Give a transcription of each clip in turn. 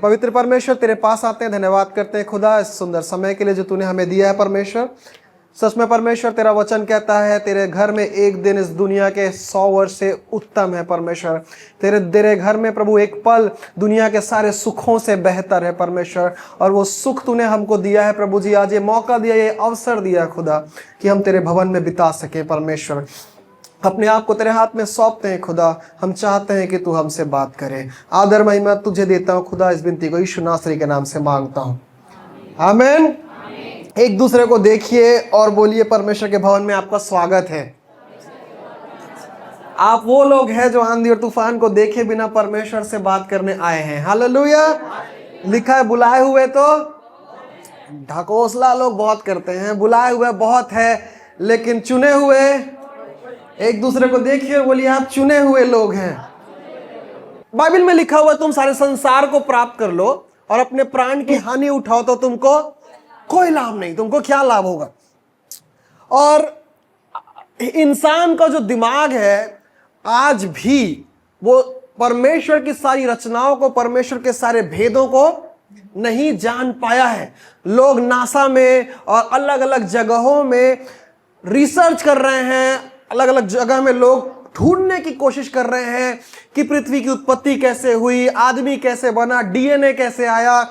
पवित्र परमेश्वर तेरे पास आते हैं, धन्यवाद करते हैं खुदा इस सुंदर समय के लिए जो तूने हमें दिया है। परमेश्वर सच में परमेश्वर तेरा वचन कहता है तेरे घर में एक दिन इस दुनिया के 100 वर्ष से उत्तम है। परमेश्वर तेरे घर में प्रभु एक पल दुनिया के सारे सुखों से बेहतर है परमेश्वर, और वो सुख तूने हमको दिया है प्रभु जी। आज ये मौका दिया, ये अवसर दिया खुदा कि हम तेरे भवन में बिता सके। परमेश्वर अपने आप को तेरे हाथ में सौंपते हैं खुदा, हम चाहते हैं कि तू हमसे बात करे। आदर महिमा तुझे देता हूँ खुदा, इस विनती को यीशु नासरी के नाम से मांगता हूँ, आमीन। एक दूसरे को देखिए और बोलिए परमेश्वर के भवन में आपका स्वागत है। आप वो लोग हैं जो आंधी और तूफान को देखे बिना परमेश्वर से बात करने आए हैं। हालेलुया। लिखा है बुलाए हुए तो ढकोसला लोग बहुत करते हैं, बुलाए हुए बहुत है लेकिन चुने हुए। एक दूसरे को देखिए और बोलिए आप चुने हुए लोग हैं। बाइबल में लिखा हुआ तुम सारे संसार को प्राप्त कर लो और अपने प्राण की हानि उठाओ तो तुमको कोई लाभ नहीं। तुमको क्या लाभ होगा? और इंसान का जो दिमाग है आज भी वो परमेश्वर की सारी रचनाओं को, परमेश्वर के सारे भेदों को नहीं जान पाया है। लोग नासा में और अलग अलग जगहों में रिसर्च कर रहे हैं, अलग अलग जगह में लोग ढूंढने की कोशिश कर रहे हैं कि पृथ्वी की उत्पत्ति कैसे हुई, आदमी कैसे बना, डीएनए कैसे आया,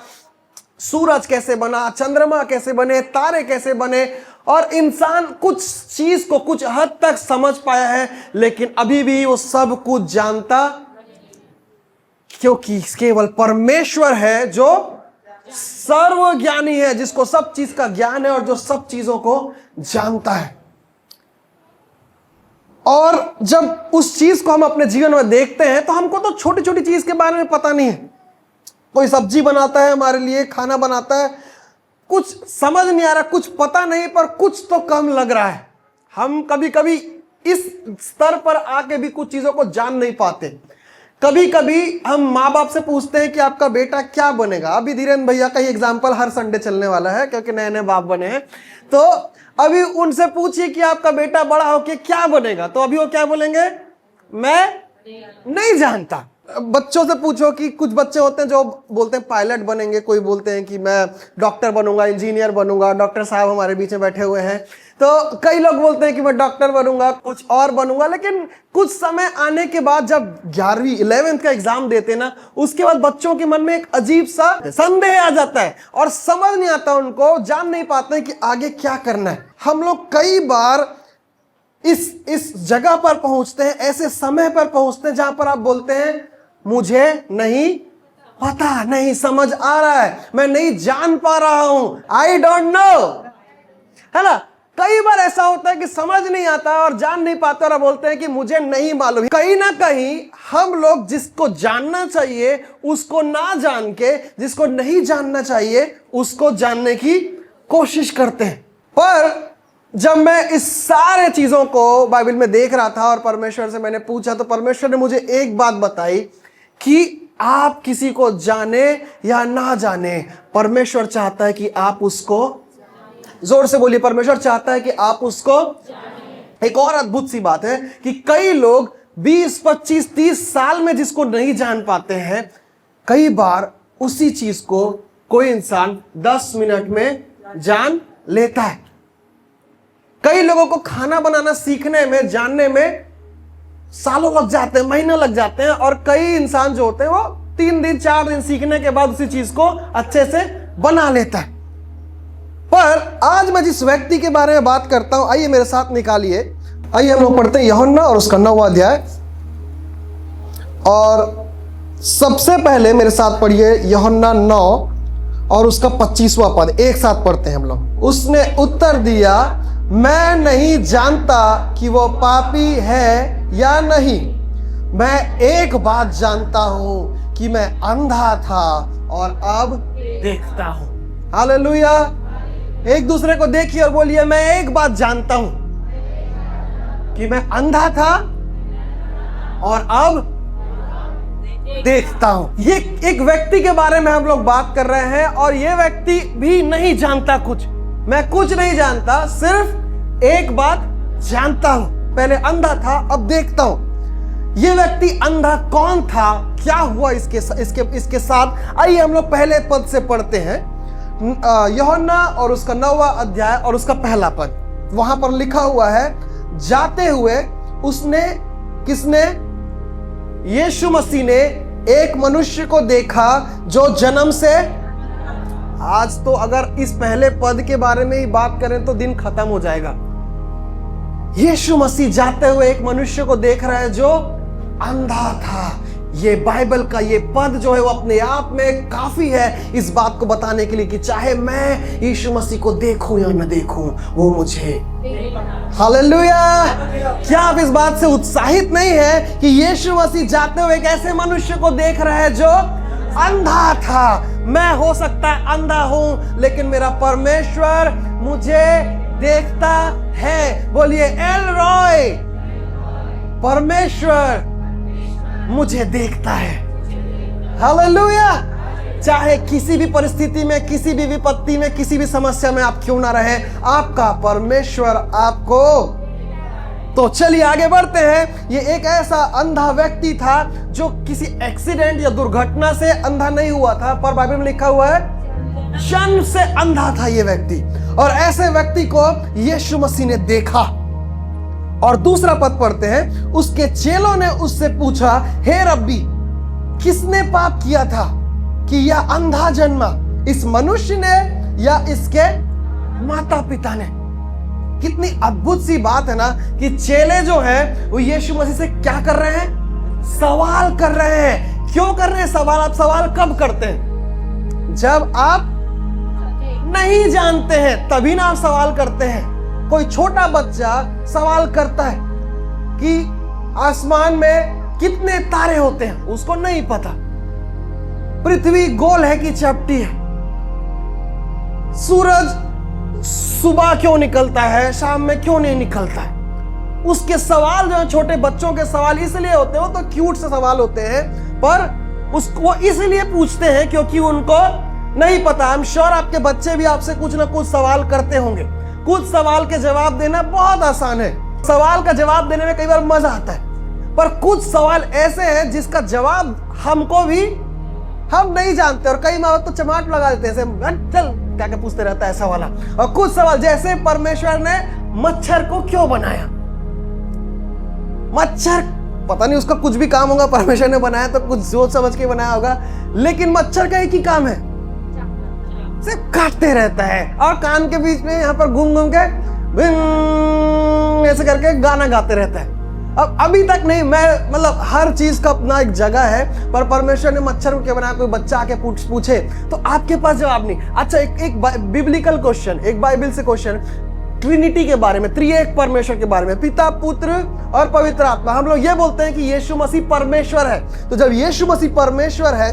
सूरज कैसे बना, चंद्रमा कैसे बने, तारे कैसे बने। और इंसान कुछ चीज को कुछ हद तक समझ पाया है, लेकिन अभी भी वो सब कुछ जानता क्योंकि केवल परमेश्वर है जो सर्वज्ञानी है, जिसको सब चीज का ज्ञान है और जो सब चीजों को जानता है। और जब उस चीज को हम अपने जीवन में देखते हैं तो हमको तो छोटी छोटी चीज के बारे में पता नहीं है। कोई सब्जी बनाता है हमारे लिए, खाना बनाता है, कुछ समझ नहीं आ रहा, कुछ पता नहीं, पर कुछ तो कम लग रहा है। हम कभी कभी इस स्तर पर आके भी कुछ चीजों को जान नहीं पाते। कभी कभी हम माँ बाप से पूछते हैं कि आपका बेटा क्या बनेगा। अभी धीरेन्द्र भैया का ही एग्जाम्पल हर संडे चलने वाला है क्योंकि नए नए बाप बने हैं। तो अभी उनसे पूछिए कि आपका बेटा बड़ा होके क्या बनेगा, तो अभी वो क्या बोलेंगे? मैं नहीं जानता। बच्चों से पूछो कि कुछ बच्चे होते हैं जो बोलते हैं पायलट बनेंगे, कोई बोलते हैं कि मैं डॉक्टर बनूंगा, इंजीनियर बनूंगा। डॉक्टर साहब हमारे बीच में बैठे हुए हैं, तो कई लोग बोलते हैं कि मैं डॉक्टर बनूंगा, कुछ और बनूंगा। लेकिन कुछ समय आने के बाद जब 11वीं 11th का एग्जाम देते ना, उसके बाद बच्चों के मन में एक अजीब सा संदेह आ जाता है और समझ नहीं आता, उनको जान नहीं पाते हैं कि आगे क्या करना है। हम लोग कई बार इस जगह पर पहुंचते हैं, ऐसे समय पर पहुंचते हैं जहां पर आप बोलते हैं मुझे नहीं पता, नहीं समझ आ रहा है, मैं नहीं जान पा रहा हूं, आई डोंट नो, है ना। कई बार ऐसा होता है कि समझ नहीं आता और जान नहीं पाते और बोलते हैं कि मुझे नहीं मालूम। कहीं ना कहीं हम लोग जिसको जानना चाहिए उसको ना जान के, जिसको नहीं जानना चाहिए उसको जानने की कोशिश करते हैं। पर जब मैं इस सारे चीजों को बाइबल में देख रहा था और परमेश्वर से मैंने पूछा, तो परमेश्वर ने मुझे एक बात बताई कि आप किसी को जाने या ना जाने, परमेश्वर चाहता है कि आप उसको, जोर से बोलिए, परमेश्वर चाहता है कि आप उसको। एक और अद्भुत सी बात है कि कई लोग 20, 25, 30 साल में जिसको नहीं जान पाते हैं, कई बार उसी चीज को कोई इंसान 10 मिनट में जान लेता है। कई लोगों को खाना बनाना सीखने में, जानने में सालों लग जाते हैं, महीने लग जाते हैं, और कई इंसान जो होते हैं वो 3 दिन 4 दिन सीखने के बाद उसी चीज को अच्छे से बना लेता है। पर आज मैं जिस व्यक्ति के बारे में बात करता हूं, आइए मेरे साथ निकालिए, आइए हम लोग पढ़ते हैं यूहन्ना और उसका 9वां अध्याय। और सबसे पहले मेरे साथ पढ़िए यूहन्ना 9 और उसका 25वां पद, एक साथ पढ़ते हैं हम लोग। उसने उत्तर दिया, मैं नहीं जानता कि वो पापी है या नहीं। मैं एक बात जानता हूं कि मैं अंधा था और अब देखता हूं। हालेलुया। एक दूसरे को देखिए और बोलिए, मैं एक बात जानता हूं कि मैं अंधा था और अब देखता हूं। ये एक व्यक्ति के बारे में हम लोग बात कर रहे हैं और ये व्यक्ति भी नहीं जानता कुछ। मैं कुछ नहीं जानता, सिर्फ एक बात जानता हूं, पहले अंधा था अब देखता हूं। ये व्यक्ति अंधा कौन था, क्या हुआ इसके साथ? आइए हम लोग पहले पद से पढ़ते हैं। यूहन्ना और उसका 9वां अध्याय और उसका पहला पद। वहां पर लिखा हुआ है, जाते हुए उसने, किसने? यीशु मसीह ने एक मनुष्य को देखा जो जन्म से। आज तो अगर इस पहले पद के बारे में ही बात करें तो दिन खत्म हो जाएगा। यीशु मसीह जाते हुए एक मनुष्य को देख रहा है जो अंधा था। ये बाइबल का ये पद जो है वो अपने आप में काफी है इस बात को बताने के लिए कि चाहे मैं यीशु मसीह को देखूं या न देखूं, वो मुझे। हालेलुया! क्या आप इस बात से उत्साहित नहीं है कि यीशु मसीह जाते हुए एक ऐसे मनुष्य को देख रहा है जो अंधा था? मैं हो सकता है अंधा हूं, लेकिन मेरा परमेश्वर मुझे देखता है। बोलिए एल रॉय, परमेश्वर मुझे देखता है। हालेलुया! चाहे किसी भी परिस्थिति में, किसी भी विपत्ति में, किसी भी समस्या में आप क्यों ना रहे, आपका परमेश्वर आपको। तो चलिए आगे बढ़ते हैं। ये एक ऐसा अंधा व्यक्ति था जो किसी एक्सीडेंट या दुर्घटना से अंधा नहीं हुआ था, पर बाइबल में लिखा हुआ है जन्म से अंधा था ये व्यक्ति। और ऐसे व्यक्ति को यीशु मसीह ने देखा। और दूसरा पद पढ़ते हैं, उसके चेलों ने उससे पूछा, हे रब्बी, किसने पाप किया था कि यह अंधा जन्मा, इस मनुष्य ने या इसके माता पिता ने? कितनी अद्भुत सी बात है ना कि चेले जो हैं वो यीशु मसीह से क्या कर रहे हैं? सवाल कर रहे हैं। क्यों कर रहे हैं सवाल? आप सवाल कब करते हैं? जब आप नहीं जानते हैं तभी ना आप सवाल करते हैं। कोई छोटा बच्चा सवाल करता है कि आसमान में कितने तारे होते हैं, उसको नहीं पता। पृथ्वी गोल है कि चपटी है? सूरज सुबह क्यों निकलता है, शाम में क्यों नहीं निकलता है? उसके सवाल जो है, छोटे बच्चों के सवाल इसलिए होते हैं, वो तो क्यूट से सवाल होते हैं, पर उसको वो इसलिए पूछते हैं क्योंकि उनको नहीं पता। आई एम श्योर आपके बच्चे भी आपसे कुछ ना कुछ सवाल करते होंगे। कुछ सवाल के जवाब देना बहुत आसान है, सवाल का जवाब देने में कई बार मजा आता है, पर कुछ सवाल ऐसे हैं जिसका जवाब हमको भी हम नहीं जानते। और कई माँ तो चमाट लगा देते हैं, चल क्या क्या पूछते रहता है ऐसा वाला। और कुछ सवाल जैसे परमेश्वर ने मच्छर को क्यों बनाया? मच्छर पता नहीं उसका कुछ भी काम होगा, परमेश्वर ने बनाया तो कुछ सोच समझ के बनाया होगा, लेकिन मच्छर का एक ही काम है, सिर्फ काटते रहता है और कान के बीच में यहाँ पर घूम घूम के ऐसे करके गाना गाते रहता है। अब अभी तक नहीं, मैं मतलब हर चीज का अपना एक जगह है, पर परमेश्वर ने मच्छर को क्या बनाया? कोई बच्चा आके पूछे तो आपके पास जवाब नहीं। अच्छा, एक बिब्लिकल क्वेश्चन, एक बाइबल से क्वेश्चन, ट्रिनिटी के बारे में, त्रिएक परमेश्वर के बारे में, पिता, पुत्र और पवित्र आत्मा। हम लोग ये बोलते हैं कि यीशु मसीह परमेश्वर है। तो जब यीशु मसीह परमेश्वर है,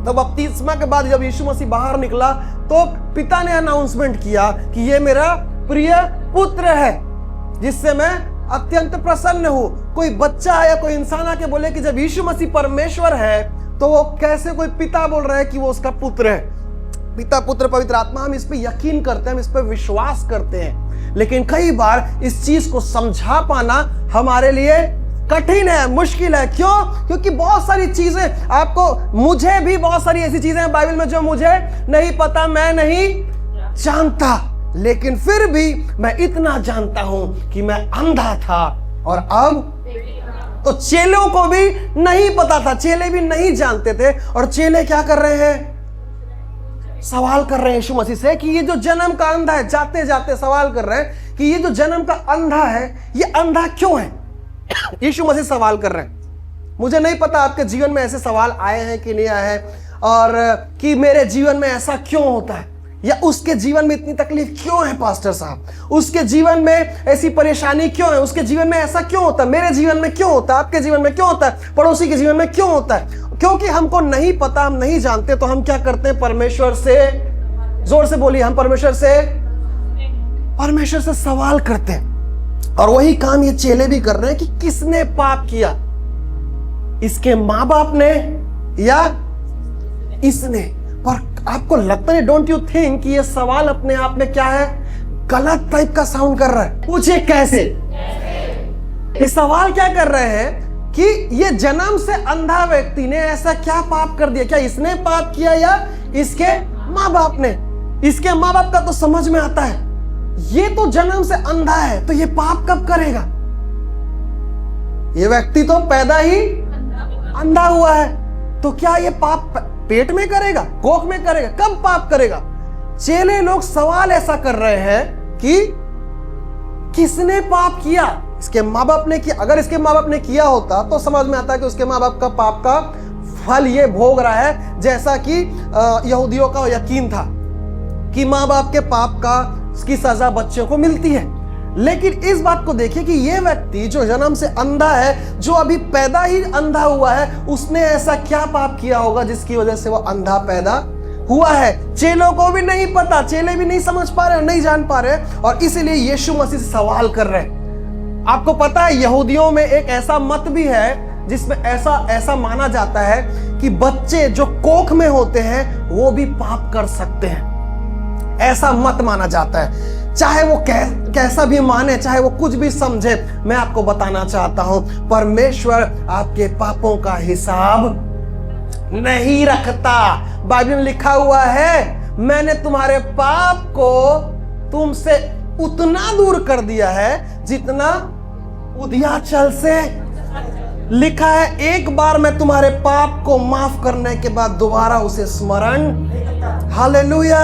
तो बपतिस्मा के बाद जब यीशु मसीह बाहर निकला तो पिता ने अनाउंसमेंट किया कि ये मेरा प्रिय पुत्र है जिससे मैं अत्यंत प्रसन्न हूं। कोई बच्चा या कोई इंसान आके बोले कि जब यीशु मसीह परमेश्वर है तो वो कैसे कोई पिता बोल रहा है कि वो उसका पुत्र है? पिता, पुत्र, पवित्र आत्मा, हम इस पे यकीन करते हैं, हम इस पे विश्वास करते हैं, लेकिन कई बार इस चीज को समझा पाना हमारे लिए कठिन है, मुश्किल है। क्यों? क्योंकि बहुत सारी चीजें आपको, मुझे भी बहुत सारी ऐसी चीजें हैं बाइबल में जो मुझे नहीं पता, मैं नहीं जानता, लेकिन फिर भी मैं इतना जानता हूं कि मैं अंधा था और अब तो चेलों को भी नहीं पता था, चेले भी नहीं जानते थे। और चेले क्या कर रहे हैं? सवाल कर रहे हैं यीशु मसीह से कि ये जो जन्म का अंधा है, जाते जाते सवाल कर रहे हैं कि ये जो जन्म का अंधा है, ये अंधा क्यों है? यीशु मसीह सवाल कर रहे हैं। मुझे नहीं पता आपके जीवन में ऐसे सवाल आए हैं कि नहीं आए हैं, और कि मेरे जीवन में ऐसा क्यों होता है, या उसके जीवन में इतनी तकलीफ क्यों है पास्टर साहब, उसके जीवन में ऐसी परेशानी क्यों है, उसके जीवन में ऐसा क्यों होता है, मेरे जीवन में क्यों होता है, आपके जीवन में क्यों होता है, पड़ोसी के जीवन में क्यों होता है? क्योंकि हमको नहीं पता, हम नहीं जानते, तो हम क्या करते हैं? परमेश्वर से, जोर से बोलिए, हम परमेश्वर से सवाल करते हैं। और वही काम ये चेले भी कर रहे हैं कि किसने पाप किया, इसके माँ बाप ने या इसने? पर आपको लगता है, डोंट यू थिंक कि ये सवाल अपने आप में क्या है? गलत टाइप का साउंड कर रहा है। पूछे कैसे? ये सवाल क्या कर रहे हैं कि ये जन्म से अंधा व्यक्ति ने ऐसा क्या पाप कर दिया, क्या इसने पाप किया या इसके माँ बाप ने। इसके माँ बाप का तो समझ में आता है, ये तो जन्म से अंधा है तो ये पाप कब करेगा। ये व्यक्ति तो पैदा ही अंधा हुआ है, तो क्या ये पाप पेट में करेगा, कोख में करेगा, कब पाप करेगा। चेले लोग सवाल ऐसा कर रहे हैं कि किसने पाप किया, इसके माँ बाप ने किया। अगर इसके माँ बाप ने किया होता तो समझ में आता है कि उसके माँ बाप का पाप का फल ये भोग रहा है, जैसा कि यहूदियों का यकीन था कि माँ बाप के पाप का की सजा बच्चों को मिलती है। लेकिन इस बात को देखिए कि यह व्यक्ति जो जन्म से अंधा है, जो अभी पैदा ही अंधा हुआ है, उसने ऐसा क्या पाप किया होगा जिसकी वजह से वो अंधा पैदा हुआ है। चेलों को भी नहीं पता, चेले भी नहीं समझ पा रहे, नहीं जान पा रहे, और इसीलिए यीशु मसीह से सवाल कर रहे हैं। आपको पता है यहूदियों में एक ऐसा मत भी है जिसमें ऐसा माना जाता है कि बच्चे जो कोख में होते हैं वो भी पाप कर सकते हैं। ऐसा मत माना जाता है, चाहे वो कैसा भी माने, चाहे वो कुछ भी समझे। मैं आपको बताना चाहता हूं, परमेश्वर आपके पापों का हिसाब नहीं रखता। बाइबल में लिखा हुआ है, मैंने तुम्हारे पाप को तुमसे उतना दूर कर दिया है जितना उदयाचल से। लिखा है, एक बार मैं तुम्हारे पाप को माफ करने के बाद दोबारा उसे स्मरण। हालेलुया।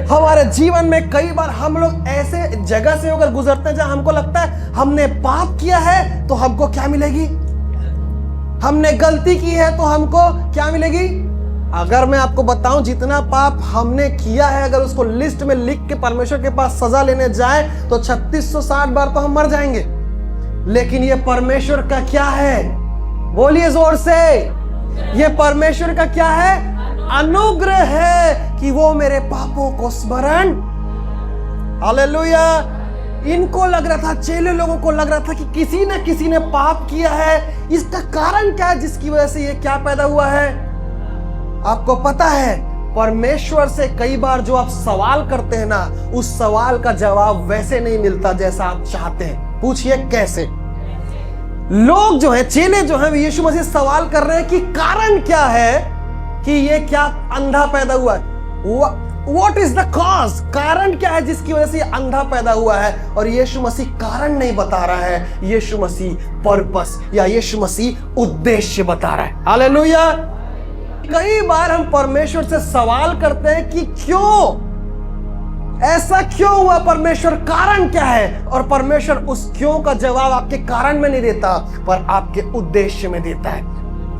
हमारे जीवन में कई बार हम लोग ऐसे जगह से होकर गुजरते हैं जहां हमको लगता है हमने पाप किया है तो हमको क्या मिलेगी, हमने गलती की है तो हमको क्या मिलेगी। अगर मैं आपको बताऊं जितना पाप हमने किया है, अगर उसको लिस्ट में लिख के परमेश्वर के पास सजा लेने जाए तो 3660 बार तो हम मर जाएंगे। लेकिन ये परमेश्वर का क्या है, बोलिए जोर से, ये परमेश्वर का क्या है, अनुग्रह है कि वो मेरे पापों को स्मरण। हालेलुया। इनको लग रहा था, चेले लोगों को लग रहा था कि किसी न किसी ने पाप किया है। इसका कारण क्या है जिसकी वजह से ये क्या पैदा हुआ है। आपको पता है, परमेश्वर से कई बार जो आप सवाल करते हैं ना, उस सवाल का जवाब वैसे नहीं मिलता जैसा आप चाहते हैं। पूछिए कैसे। लोग जो है, चेले जो है, यीशु मसीह सवाल कर रहे हैं कि कारण क्या है कि ये क्या अंधा पैदा हुआ है। What is the cause? कारण क्या है जिसकी वजह से ये अंधा पैदा हुआ है। और यीशु मसीह कारण नहीं बता रहा है, यीशु मसीह पर्पस या यीशु मसीह उद्देश्य बता रहा है। हालेलुया। कई बार हम परमेश्वर से सवाल करते हैं कि क्यों ऐसा क्यों हुआ, परमेश्वर कारण क्या है। और परमेश्वर उस क्यों का जवाब आपके कारण में नहीं देता, पर आपके उद्देश्य में देता है।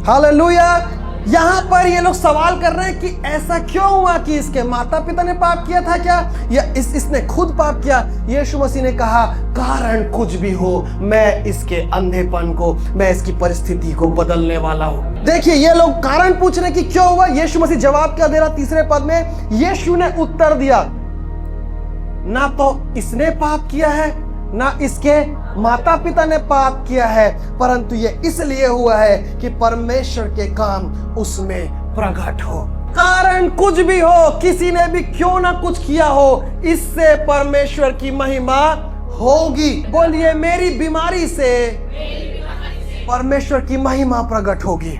हालेलुया। यहां पर ये लोग सवाल कर रहे हैं कि ऐसा क्यों हुआ, कि इसके माता पिता ने पाप किया था क्या, या इसने खुद पाप किया। यीशु मसीह ने कहा, कारण कुछ भी हो, मैं इसके अंधेपन को, मैं इसकी परिस्थिति को बदलने वाला हूं। देखिए, ये लोग कारण पूछ रहे कि क्यों हुआ। यीशु मसीह जवाब क्या दे रहा, तीसरे पद में यीशु ने उत्तर दिया, ना तो इसने पाप किया है, ना इसके माता पिता ने पाप किया है, परंतु ये इसलिए हुआ है कि परमेश्वर के काम उसमें प्रकट हो। कारण कुछ भी हो, किसी ने भी क्यों ना कुछ किया हो, इससे परमेश्वर की महिमा होगी। बोलिए, मेरी बीमारी से परमेश्वर की महिमा प्रकट होगी।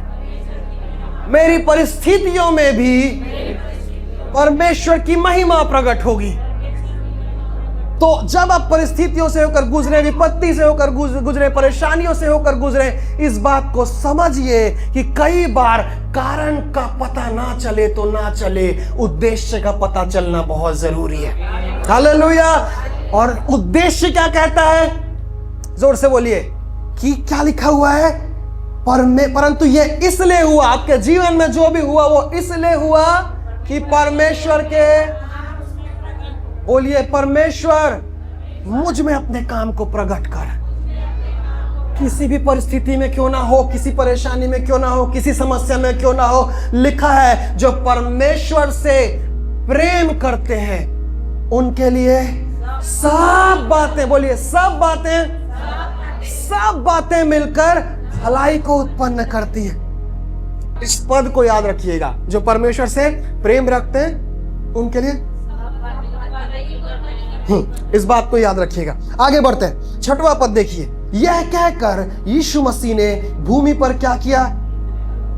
मेरी परिस्थितियों में भी परमेश्वर की महिमा प्रकट होगी। तो जब आप परिस्थितियों से होकर गुजरे, विपत्ति से होकर गुजरे, परेशानियों से होकर गुजरे, इस बात को समझिए कि कई बार कारण का पता ना चले तो ना चले, उद्देश्य का पता चलना बहुत जरूरी है। हालेलुया। और उद्देश्य क्या कहता है, जोर से बोलिए, कि क्या लिखा हुआ है, परंतु ये इसलिए हुआ, आपके जीवन में जो भी हुआ वो इसलिए हुआ कि परमेश्वर के, बोलिए, परमेश्वर मुझ में अपने काम को प्रकट कर। किसी भी परिस्थिति में क्यों ना हो, किसी परेशानी में क्यों ना हो, किसी समस्या में क्यों ना हो, लिखा है जो परमेश्वर से प्रेम करते हैं उनके लिए सब बातें, बोलिए सब बातें मिलकर भलाई को उत्पन्न करती है। इस पद को याद रखिएगा, जो परमेश्वर से प्रेम रखते हैं उनके लिए, इस बात को याद रखिएगा। आगे बढ़ते हैं, 6वां पद देखिए, यह कहकर यीशु मसीह ने भूमि पर क्या किया?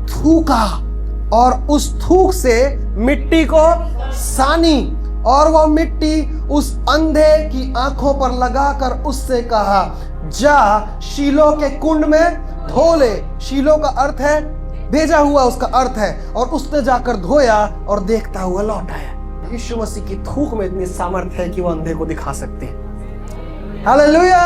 थूका, और उस थूक से मिट्टी को सानी, और वह मिट्टी उस अंधे की आंखों पर लगाकर उससे कहा, जा शीलो के कुंड में धो ले। शीलो का अर्थ है भेजा हुआ, उसका अर्थ है। और उसने जाकर धोया और देखता हुआ लौट आया। यीशु मसीह की थूक में इतनी सामर्थ्य है कि वह अंधे को दिखा सकते हैं। हालेलुया।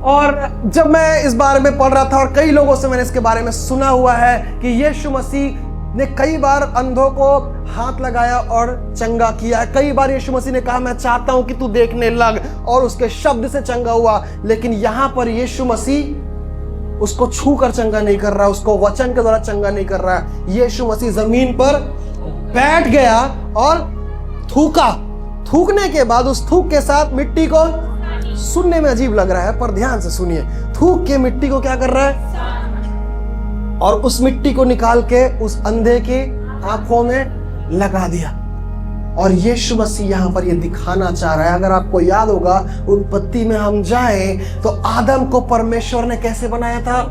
और जब मैं इस बारे में पढ़ रहा था, और कई लोगों से मैंने इसके बारे में सुना हुआ है कि यीशु मसीह ने कई बार अंधों को हाथ लगाया और चंगा किया है। कई बार यीशु मसीह ने कहा, मैं चाहता हूं कि तू देखने लग, और उसके शब्द से चंगा हुआ। लेकिन यहां पर यीशु मसीह उसको छू कर चंगा नहीं कर रहा, उसको वचन के द्वारा चंगा नहीं कर रहा है। यीशु मसीह जमीन पर बैठ गया और थूका। थूकने के बाद उस थूक के साथ मिट्टी को, सुनने में अजीब लग रहा है पर ध्यान से सुनिए, थूक के मिट्टी को क्या कर रहा है? और उस मिट्टी को निकाल के उस अंधे की आंखों में लगा दिया। और यीशु मसीह यहां पर ये दिखाना चाह रहा है। अगर आपको याद होगा, उत्पत्ति में हम जाएं तो आदम को परमेश्वर ने कैसे बनाया था?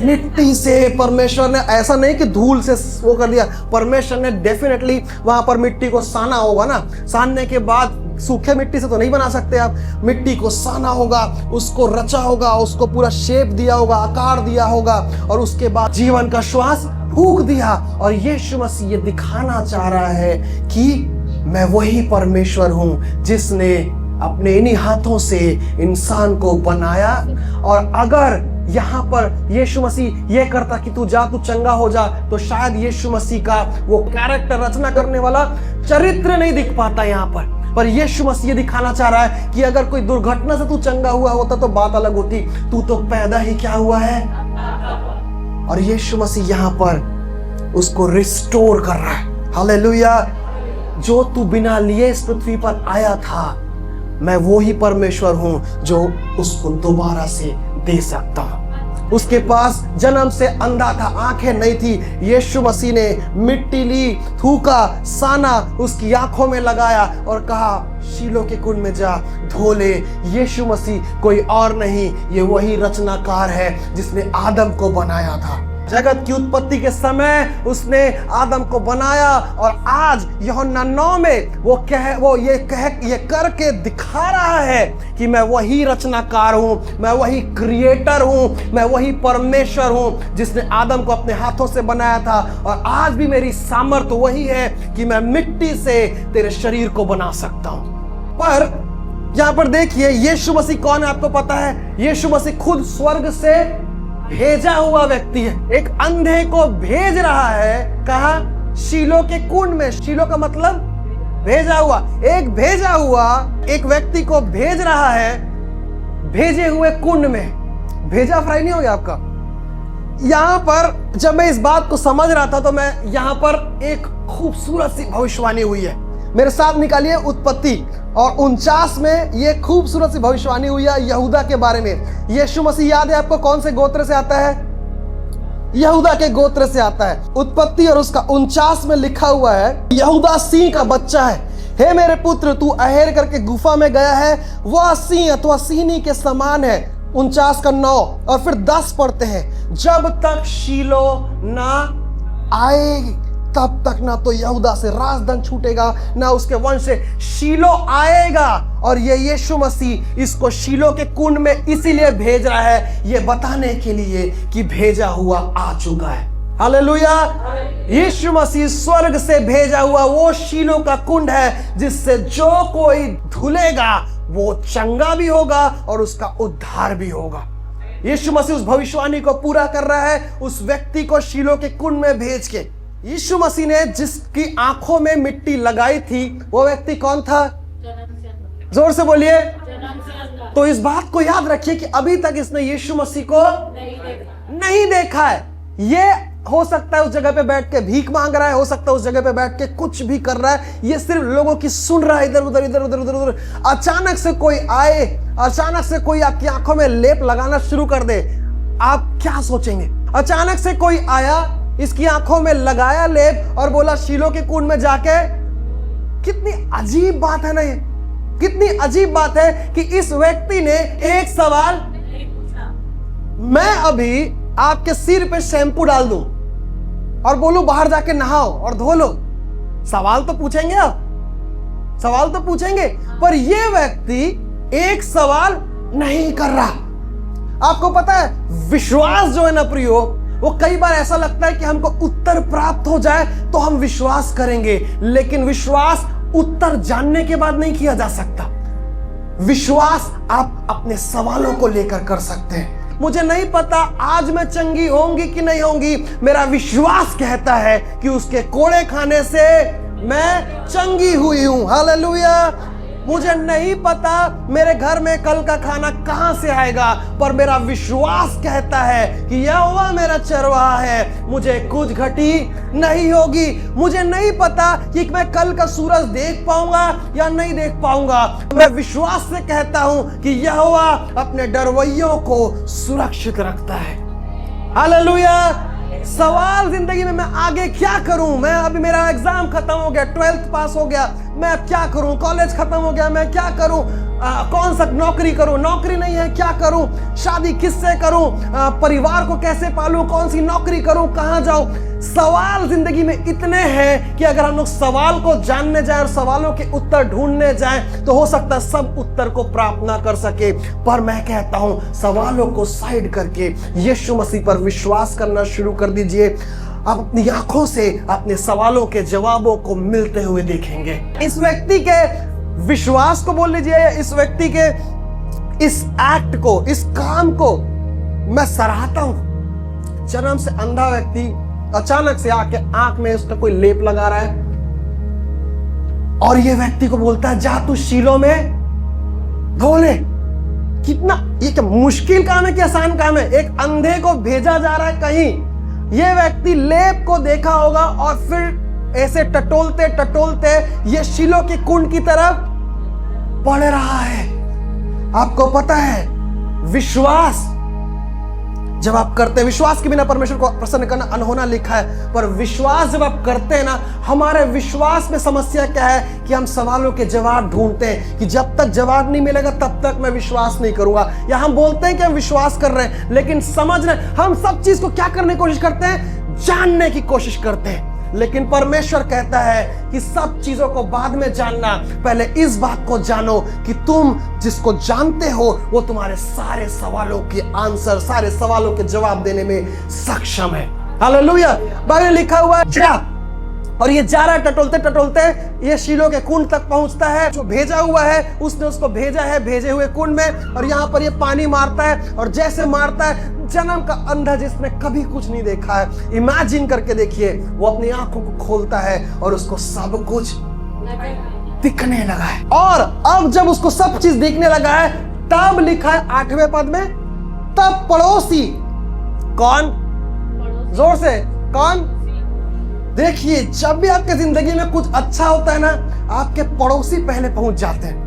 मिट्टी से। परमेश्वर ने ऐसा नहीं कि धूल से वो कर दिया, परमेश्वर ने डेफिनेटली वहां पर मिट्टी को साना होगा ना। सानने के बाद सूखे मिट्टी से तो नहीं बना सकते आप, मिट्टी को साना होगा, उसको रचा होगा, उसको पूरा शेप दिया होगा, आकार दिया होगा, और उसके बाद जीवन का श्वास फूंक दिया। और यीशु मसीह ये दिखाना चाह रहा है कि मैं वही परमेश्वर हूं जिसने अपने इन्हीं हाथों से इंसान को बनाया। और अगर यहां पर यीशु मसीह ये करता कि तू जा, तू चंगा हो जा, तो शायद यीशु मसीह का वो कैरेक्टर, रचना करने वाला चरित्र नहीं दिख पाता यहां पर यीशु मसीह ये दिखाना चाह रहा है कि अगर कोई दुर्घटना से तू चंगा हुआ होता तो बात अलग होती, तू तो पैदा ही क्या हुआ है। और यीशु मसीह यहां पर उसको रिस्टोर कर रहा है। हालेलुया। जो तू बिना लिए इस पृथ्वी पर आया था, मैं वो ही परमेश्वर हूं जो उसको दोबारा से दे सकता हूं। उसके पास जन्म से अंधा था, आंखें नहीं थी। यीशु मसीह ने मिट्टी ली, थूका, साना, उसकी आंखों में लगाया और कहा, शीलो के कुंड में जा, धो ले। यीशु मसीह कोई और नहीं, ये वही रचनाकार है जिसने आदम को बनाया था। जगत की उत्पत्ति के समय उसने आदम को बनाया, और आज यूहन्ना 9 में वो ये करके दिखा रहा है कि मैं वही रचनाकार हूं, मैं वही क्रिएटर हूं, मैं वही परमेश्वर हूं जिसने आदम को अपने हाथों से बनाया था। और आज भी मेरी सामर्थ्य वही है कि मैं मिट्टी से तेरे शरीर को बना सकता हूं। पर यहां पर देखिए, यीशु मसीह कौन है आपको पता है? यीशु मसीह खुद स्वर्ग से भेजा हुआ व्यक्ति है। एक अंधे को भेज रहा है, कहा? शीलो के कुंड में। शीलो का मतलब भेजा हुआ। एक भेजा हुआ एक व्यक्ति को भेज रहा है भेजे हुए कुंड में। भेजा फ्राई नहीं हो गया आपका? यहां पर जब मैं इस बात को समझ रहा था तो मैं यहां पर एक खूबसूरत सी भविष्यवाणी हुई है। मेरे साथ निकालिए उत्पत्ति और 49 में ये खूबसूरत सी भविष्यवाणी हुई है यहूदा के बारे में। यीशु मसीह याद है आपको कौन से गोत्र से आता है? यहूदा के गोत्र से आता है। उत्पत्ति और उसका 49 में लिखा हुआ है, यहूदा सिंह का बच्चा है। हे मेरे पुत्र, तू अहेर करके गुफा में गया है, वह सिंह अथवा सिंहनी के समान है। 49 का 9 और फिर 10 पढ़ते हैं, जब तक शीलो ना आए तब तक ना तो यहूदा से राजधन छूटेगा, ना उसके वंश से शीलो आएगा। और ये यीशु मसीह इसको शीलो के कुंड में इसीलिए भेज रहा है, ये बताने के लिए कि भेजा हुआ आ चुका है। हालेलुया। यीशु मसीह स्वर्ग से भेजा हुआ वो शीलो का कुंड है जिससे जो कोई धुलेगा वो चंगा भी होगा और उसका उद्धार भी होगा। यीशु मसीह उस भविष्यवाणी को पूरा कर रहा है, उस व्यक्ति को शीलो के कुंड में भेज के। यीशु मसीह ने जिसकी आंखों में मिट्टी लगाई थी वो व्यक्ति कौन था? जोर से बोलिए। तो इस बात को याद रखिए कि अभी तक इसने यीशु मसीह को नहीं देखा है। ये हो सकता है उस जगह पे बैठ के भीख मांग रहा है, हो सकता है उस जगह पे बैठ के कुछ भी कर रहा है, ये सिर्फ लोगों की सुन रहा है, इधर उधर इधर उधर उधर उधर। अचानक से कोई आए, अचानक से कोई आपकी आंखों में लेप लगाना शुरू कर दे, आप क्या सोचेंगे? अचानक से कोई आया, इसकी आंखों में लगाया लेप और बोला शीलो के कुंड में जाके। कितनी अजीब बात है ना ये, कितनी अजीब बात है कि इस व्यक्ति ने एक सवाल मैं अभी आपके सिर पे शैम्पू डाल दूं और बोलूं बाहर जाके नहाओ और धो लो, सवाल तो पूछेंगे आप, सवाल तो पूछेंगे। पर यह व्यक्ति एक सवाल नहीं कर रहा। आपको पता है विश्वास जो है ना प्रियो, वो कई बार ऐसा लगता है कि हमको उत्तर प्राप्त हो जाए तो हम विश्वास करेंगे, लेकिन विश्वास उत्तर जानने के बाद नहीं किया जा सकता। विश्वास आप अपने सवालों को लेकर कर सकते हैं। मुझे नहीं पता आज मैं चंगी होंगी कि नहीं होंगी, मेरा विश्वास कहता है कि उसके कोड़े खाने से मैं चंगी हुई हूं। हालेलुया। मुझे नहीं पता मेरे घर में कल का खाना कहां से आएगा, पर मेरा विश्वास कहता है कि यहोवा मेरा चरवाहा है, मुझे कुछ घटी नहीं होगी। मुझे नहीं पता कि मैं कल का सूरज देख पाऊंगा या नहीं देख पाऊंगा, मैं विश्वास से कहता हूं कि यहोवा अपने डरवैयों को सुरक्षित रखता है। हालेलुया। सवाल जिंदगी में मैं आगे क्या करूं, मैं अभी मेरा एग्जाम खत्म हो गया, 12th पास हो गया, मैं अब क्या करूं, कॉलेज खत्म हो गया, मैं क्या करूं, कौन सा नौकरी करूं, नौकरी नहीं है क्या करूं, शादी किससे करूं, परिवार को कैसे पालूं, कौन सी नौकरी करूं, कहां जाऊं। सवाल जिंदगी में इतने हैं कि अगर हम लोग सवाल को जानने जाएं और सवालों के उत्तर ढूंढने जाएं तो हो सकता है सब उत्तर को प्राप्त ना कर सके। पर मैं कहता हूं सवालों को साइड करके यीशु मसीह पर विश्वास करना शुरू कर दीजिए। आप अपनी आंखों से अपने सवालों के जवाबों को मिलते हुए देखेंगे। इस व्यक्ति के विश्वास को बोल लीजिए, इस व्यक्ति के इस एक्ट को, इस काम को मैं सराहता हूं। जन्म से अंधा व्यक्ति अचानक से आके आंख में उसका कोई लेप लगा रहा है और ये व्यक्ति को बोलता है जा तू शीलो में धो ले। कितना ये क्या मुश्किल काम है कि आसान काम है। एक अंधे को भेजा जा रहा है कहीं, ये व्यक्ति लेप को देखा होगा और फिर ऐसे टटोलते टटोलते ये शीलो के कुंड की तरफ बढ़ रहा है। आपको पता है विश्वास जब आप करते हैं, विश्वास के बिना परमेश्वर को प्रसन्न करना अनहोना लिखा है, पर विश्वास जब आप करते हैं ना, हमारे विश्वास में समस्या क्या है कि हम सवालों के जवाब ढूंढते हैं कि जब तक जवाब नहीं मिलेगा तब तक मैं विश्वास नहीं करूंगा। या हम बोलते हैं कि हम विश्वास कर रहे हैं लेकिन समझ रहे हैं, हम सब चीज को क्या करने की कोशिश करते हैं, जानने की कोशिश करते हैं। लेकिन परमेश्वर कहता है कि सब चीजों को बाद में जानना, पहले इस बात को जानो कि तुम जिसको जानते हो वो तुम्हारे सारे सवालों के आंसर, सारे सवालों के जवाब देने में सक्षम है। हालेलुया। बाइबल लिखा हुआ है जा, और ये जा रहा है टटोलते टटोलते ये शीलो के कुंड तक पहुंचता है। जो भेजा हुआ है उसने उसको भेजा है भेजे हुए कुंड में, और यहाँ पर ये पानी मारता है, और जैसे मारता है जन्म का अंधा जिसने कभी कुछ नहीं देखा है, इमेजिन करके देखिए, वो अपनी आंखों को खोलता है और उसको सब कुछ दिखने लगा है। और अब जब उसको सब चीज दिखने लगा है तब लिखा है 8वें पद में, तब पड़ोसी, कौन, जोर से कौन। देखिए जब भी आपके जिंदगी में कुछ अच्छा होता है ना, आपके पड़ोसी पहले पहुंच जाते हैं।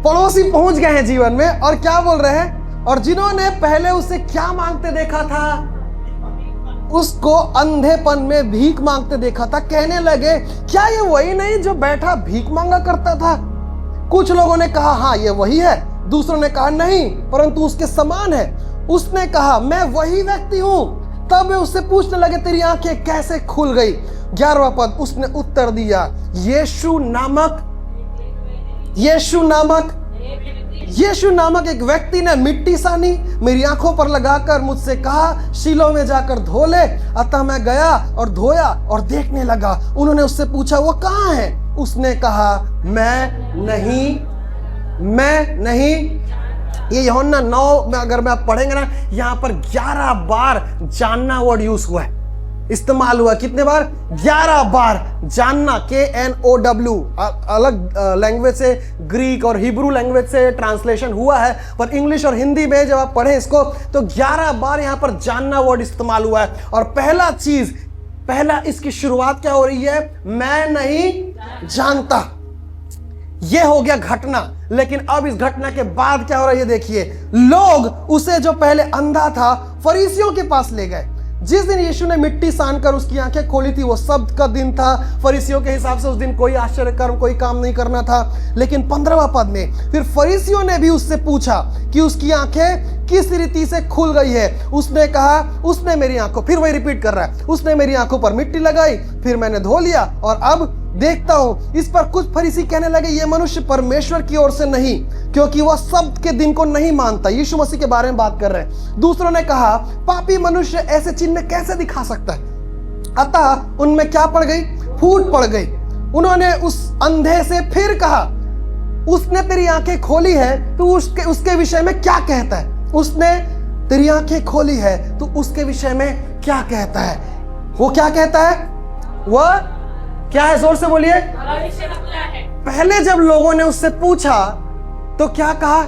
पड़ोसी पहुंच गए हैं जीवन में और क्या बोल रहे हैं, और जिन्होंने पहले उसे क्या मांगते देखा था, उसको अंधेपन में भीख मांगते देखा था, कहने लगे क्या ये वही नहीं जो बैठा भीख मांगा करता था। कुछ लोगों ने कहा हाँ ये वही है, दूसरों ने कहा नहीं परंतु उसके समान है। उसने कहा मैं वही व्यक्ति हूं। तब वे उससे पूछने लगे तेरी आंखें कैसे खुल गई। 11वां पद, उसने उत्तर दिया यीशु नामक एक व्यक्ति ने मिट्टी सानी, मेरी आंखों पर लगाकर मुझसे कहा शीलो में जाकर धो ले। अतः मैं गया और धोया और देखने लगा। उन्होंने उससे पूछा वो कहाँ है। उसने कहा मैं नहीं। ये यूहन्ना 9 में अगर मैं आप पढ़ेंगे ना, यहाँ पर 11 बार जानना वर्ड यूज हुआ है, इस्तेमाल हुआ। कितने बार? 11 बार जानना, KNOW। अलग लैंग्वेज से, ग्रीक और हिब्रू लैंग्वेज से ट्रांसलेशन हुआ है, पर इंग्लिश और हिंदी में जब आप पढ़ें इसको तो 11 बार यहाँ पर जानना वर्ड इस्तेमाल हुआ है। और पहला इसकी शुरुआत क्या हो रही है, मैं नहीं जानता। यह हो गया घटना, लेकिन अब इस घटना के बाद क्या हो रहा है ये देखिए। लोग उसे जो पहले अंधा था फरीसियों के पास ले गए। जिस दिन यीशु ने मिट्टी सानकर उसकी आंखें खोली थी वो सब्त का दिन था। फरीसियों के हिसाब से उस दिन कोई आश्चर्य कर्म, कोई काम नहीं करना था। लेकिन 15वां पद में फिर फरीसियों ने भी उससे पूछा कि उसकी आंखें किस रीति से खुल गई है। उसने कहा, उसने मेरी आंखों, फिर वही रिपीट कर रहा है, उसने मेरी आंखों पर मिट्टी लगाई, फिर मैंने धो लिया और अब देखता हूं। इस पर कुछ फरीसी कहने लगे, ये मनुष्य परमेश्वर की ओर से नहीं, क्योंकि वह सब्त के दिन को नहीं मानता। यीशु मसीह के बारे में बात कर रहे हैं। दूसरों ने कहा, पापी मनुष्य ऐसे चिन्ह कैसे दिखा सकता है। अतः उनमें क्या पड़ गई, फूट पड़ गई। उन्होंने उस अंधे से फिर कहा, उसने तेरी आंखें खोली है, तू उसके विषय में क्या कहता है। उसने तेरी आंखें खोली है, तू उसके विषय में क्या कहता है। वो क्या कहता है, वह क्या है, जोर से बोलिए। पहले जब लोगों ने उससे पूछा तो क्या कहा,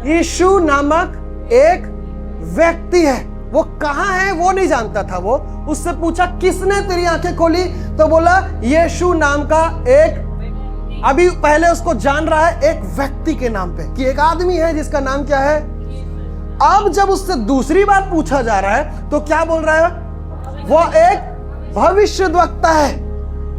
यीशु नामक एक व्यक्ति है। वो कहां है वो नहीं जानता था। वो उससे पूछा, किसने तेरी आंखें खोली, तो बोला यीशु नाम का एक, अभी पहले उसको जान रहा है एक व्यक्ति के नाम पे कि एक आदमी है जिसका नाम क्या है। अब जब उससे दूसरी बार पूछा जा रहा है तो क्या बोल रहा है, वो एक भविष्यद्वक्ता है।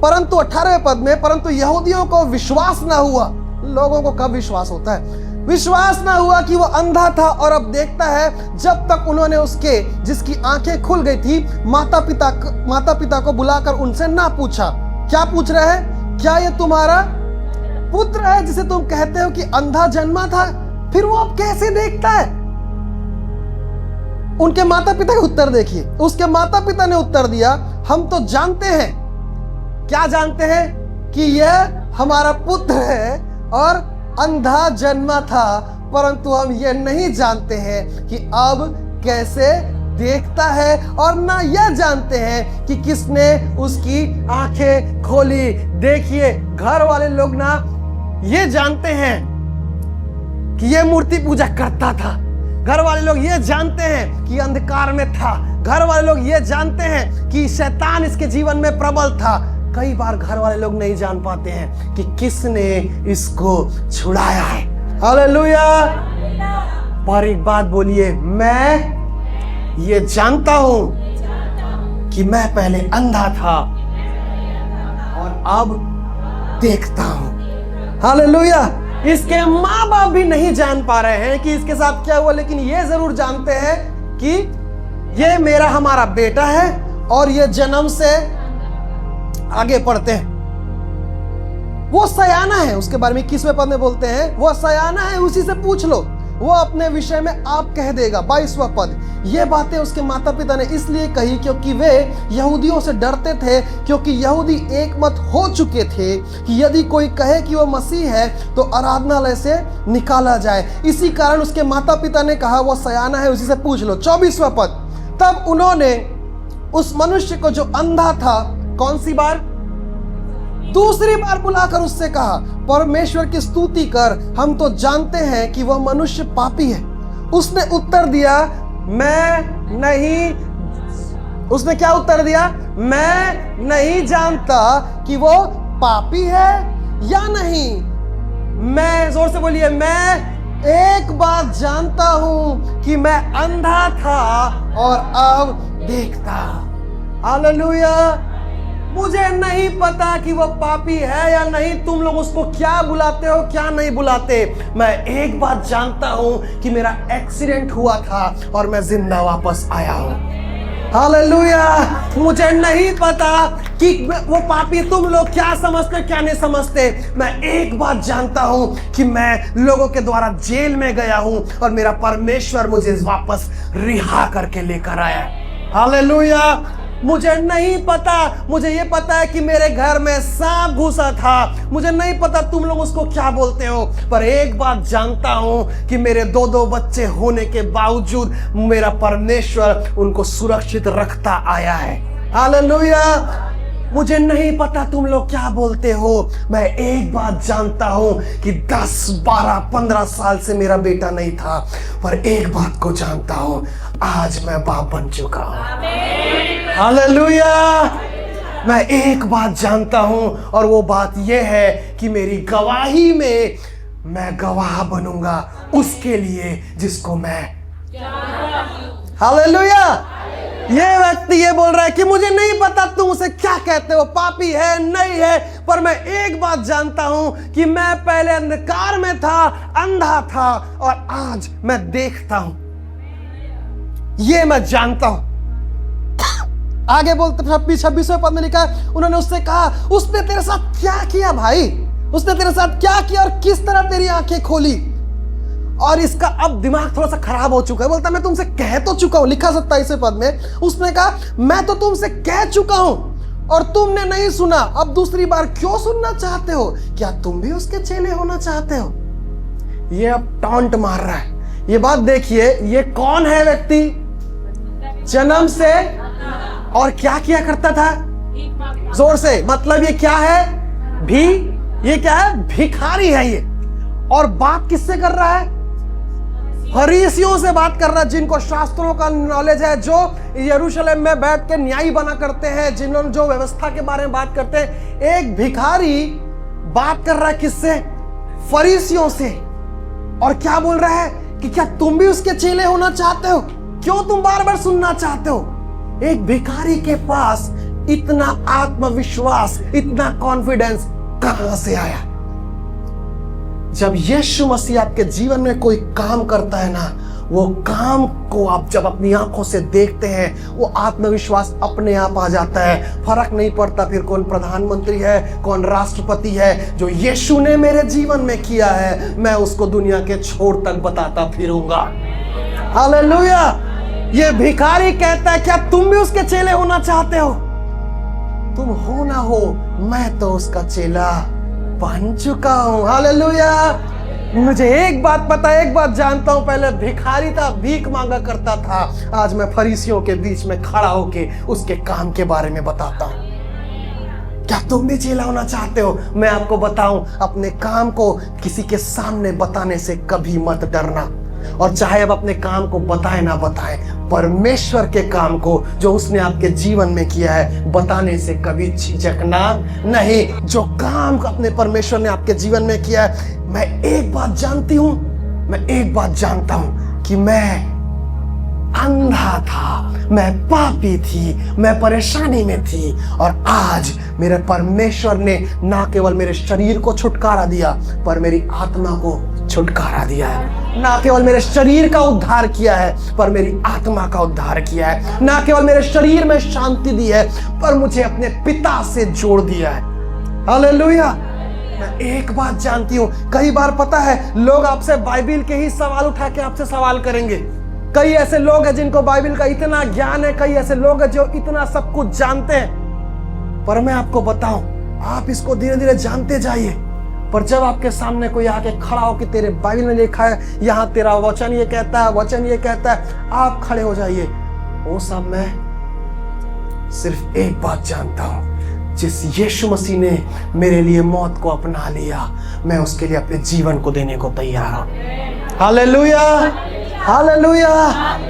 परंतु 18वें पद में, परंतु यहूदियों को विश्वास ना हुआ। लोगों को कब विश्वास होता है, विश्वास ना हुआ कि वो अंधा था और अब देखता है, जब तक उन्होंने उसके जिसकी आंखें खुल गई थी माता पिता को बुलाकर उनसे ना पूछा। क्या पूछ रहे हैं, क्या ये तुम्हारा पुत्र है जिसे तुम कहते हो कि अंधा जन्मा था, फिर वो अब कैसे देखता है। उनके माता पिता का उत्तर देखिए। उसके माता पिता ने उत्तर दिया, हम तो जानते हैं, क्या जानते हैं, कि यह हमारा पुत्र है और अंधा जन्मा था, परंतु हम यह नहीं जानते हैं कि अब कैसे देखता है, और ना यह जानते हैं कि किसने उसकी आंखें खोली। देखिए, घर वाले लोग ना ये जानते हैं कि यह मूर्ति पूजा करता था। घर वाले लोग ये जानते हैं कि अंधकार में था। घर वाले लोग ये जानते हैं कि शैतान इसके जीवन में प्रबल था। कई बार घर वाले लोग नहीं जान पाते हैं कि किसने इसको छुड़ाया है। हालेलुया। पर एक बात बोलिए, मैं ये जानता हूं कि मैं पहले अंधा था और अब देखता हूं। हालेलुया। इसके माँ बाप भी नहीं जान पा रहे हैं कि इसके साथ क्या हुआ, लेकिन ये जरूर जानते हैं कि ये हमारा बेटा है और ये जन्म से आगे पढ़ते हैं। वो सयाना है, उसके बारे में 21वें पद में बोलते हैं, वो सयाना है, उसी से पूछ लो, वो अपने विषय में आप कह देगा। 22वां पद, ये बातें उसके माता पिता ने इसलिए कही क्योंकि वे यहूदियों से डरते थे, क्योंकि यहूदी एक मत हो चुके थे कि यदि कोई कहे कि वो मसीह है तो आराधनालय से निकाला जाए। इसी कारण उसके माता पिता ने कहा, वो सयाना है, उसी से पूछ लो। 24वां पद, तब उन्होंने उस मनुष्य को जो अंधा था, कौन सी बार, दूसरी बार बुलाकर उससे कहा, परमेश्वर की स्तुति कर, हम तो जानते हैं कि वह मनुष्य पापी है। उसने उत्तर दिया, मैं नहीं, उसने क्या उत्तर दिया, मैं नहीं जानता कि वो पापी है या नहीं। मैं, जोर से बोलिए, मैं एक बात जानता हूं कि मैं अंधा था और अब देखता। हालेलुया। मुझे नहीं पता कि वो पापी है या नहीं, तुम लोग उसको क्या बुलाते हो क्या नहीं बुलाते। मैं एक बात जानता हूं कि मेरा एक्सीडेंट हुआ था और मैं जिंदा वापस आया हूं। हालेलुया। मुझे नहीं पता कि वो पापी, तुम लोग क्या समझते क्या नहीं समझते। मैं एक बात जानता हूं कि मैं लोगों के द्वारा जेल में गया हूं और मेरा परमेश्वर मुझे वापस रिहा करके लेकर आया। हालेलुया। मुझे नहीं पता, मुझे ये पता है कि मेरे घर में सांप घुसा था। मुझे नहीं पता तुम लोग उसको क्या बोलते हो, पर एक बात जानता हूं कि मेरे 2 बच्चे होने के बावजूद मेरा परमेश्वर उनको सुरक्षित रखता आया है। हालेलुया। मुझे नहीं पता तुम लोग क्या बोलते हो, मैं एक बात जानता हूं कि 10, 12, 15 साल से मेरा बेटा नहीं था, पर एक बात को जानता हूं, आज मैं बाप बन चुका हूं। हालेलुया। मैं एक बात जानता हूं और वो बात यह है कि मेरी गवाही में मैं गवाह बनूंगा उसके लिए जिसको मैं, हालेलुया। ये व्यक्ति ये बोल रहा है कि मुझे नहीं पता तुम उसे क्या कहते हो, पापी है नहीं है, पर मैं एक बात जानता हूं कि मैं पहले अंधकार में था, अंधा था, और आज मैं देखता हूं। ये मैं जानता हूं। आगे बोलते 26वें पद में लिखा है, उन्होंने उससे कहा, उसने तेरे साथ क्या किया भाई? उसने तेरे साथ क्या किया और किस तरह तेरी आंखें खोली? और इसका अब दिमाग थोड़ा सा खराब हो चुका है। बोलता मैं तुमसे कह तो चुका हूं, लिखा 27वें पद में, उसने कहा मैं तो तुमसे कह चुका हूं और तुमने नहीं सुना, अब दूसरी बार क्यों सुनना चाहते हो? क्या तुम भी उसके चेले होना चाहते हो? ये अब टॉन्ट मार रहा है। ये बात देखिए, ये कौन है व्यक्ति? जन्म से और क्या किया करता था? जोर से, मतलब ये क्या है? ये क्या है? भिखारी है ये। और बात किससे कर रहा है? फरीसियों से बात कर रहा है, जिनको शास्त्रों का नॉलेज है, जो यरूशलेम में बैठ के न्याय बना करते हैं, जिन्होंने जो व्यवस्था के बारे में बात करते हैं। एक भिखारी बात कर रहा है किससे? फरीसियों से। और क्या बोल रहा है कि क्या तुम भी उसके चेले होना चाहते हो? क्यों तुम बार बार सुनना चाहते हो? एक भिखारी के पास इतना आत्मविश्वास, इतना कॉन्फिडेंस कहां से आया? जब यीशु मसीह आपके जीवन में कोई काम करता है ना, वो काम को आप जब अपनी आंखों से देखते हैं, वो आत्मविश्वास अपने आप आ जाता है। फर्क नहीं पड़ता फिर कौन प्रधानमंत्री है, कौन राष्ट्रपति है। जो यीशु ने मेरे जीवन में किया है, मैं उसको दुनिया के छोर तक बताता फिरूंगा। हालेलुया। ये भिखारी कहता है, क्या तुम भी उसके चेले होना चाहते हो? तुम हो ना हो, मैं तो उसका चेला बन चुका हूं। हालेलुया। मुझे एक बात पता है, एक बात जानता हूं, पहले भिखारी था, भीख मांगा करता था, आज मैं फरीसियों के बीच में खड़ा होके उसके काम के बारे में बताता हूं। क्या तुम भी चेला होना चाहते हो? मैं आपको बताऊं, अपने काम को किसी के सामने बताने से कभी मत डरना। और चाहे अब अपने काम को बताए ना बताए, परमेश्वर के काम को जो उसने आपके जीवन में किया है, बताने से कभी झिझकना नहीं। जो काम अपने परमेश्वर ने आपके जीवन में किया है, मैं एक बात जानती हूं, मैं एक बात जानता हूं कि मैं अंधा था, मैं पापी थी, मैं परेशानी में थी, और आज मेरे परमेश्वर ने ना केवल मेरे शरीर को छुटकारा दिया, पर मेरी आत्मा को छुटकारा दिया है। ना केवल मेरे शरीर का उद्धार किया है, पर मेरी आत्मा का उद्धार किया है। ना केवल मेरे शरीर में शांति दी है, पर मुझे अपने पिता से जोड़ दिया है। हालेलुया। मैं एक बात जानती हूं, कई बार पता है लोग आपसे बाइबिल के ही सवाल उठा के आपसे सवाल करेंगे। कई ऐसे लोग हैं जिनको बाइबिल का इतना ज्ञान है, कई ऐसे लोग हैं जो इतना सब कुछ जानते हैं। पर मैं आपको बताऊं, आप इसको धीरे धीरे जानते जाइए, पर जब आपके सामने कोई आके खड़ा हो कि तेरे बाइबल में लिखा है, यहाँ तेरा वचन ये कहता है, वचन ये कहता है, आप खड़े हो जाइए। वो सब मैं सिर्फ एक बात जानता हूं, जिस यीशु मसीह ने मेरे लिए मौत को अपना लिया, मैं उसके लिए अपने जीवन को देने को तैयार हूं। Hallelujah, hallelujah.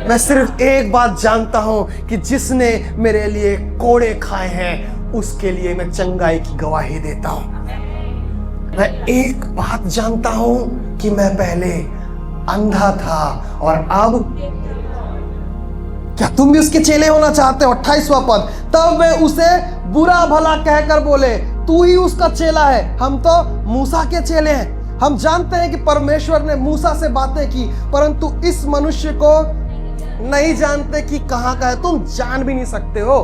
मैं सिर्फ एक बात जानता हूं कि जिसने मेरे लिए कोड़े खाए हैं, उसके लिए मैं चंगाई की गवाही देता हूं। मैं एक बात जानता हूं कि मैं पहले अंधा था और अब, क्या तुम भी उसके चेले होना चाहते हो? 28वां पद, तब वे उसे बुरा भला कहकर बोले, तू ही उसका चेला है, हम तो मूसा के चेले हैं। हम जानते हैं कि परमेश्वर ने मूसा से बातें की, परंतु इस मनुष्य को नहीं जानते कि कहां का है। तुम जान भी नहीं सकते हो।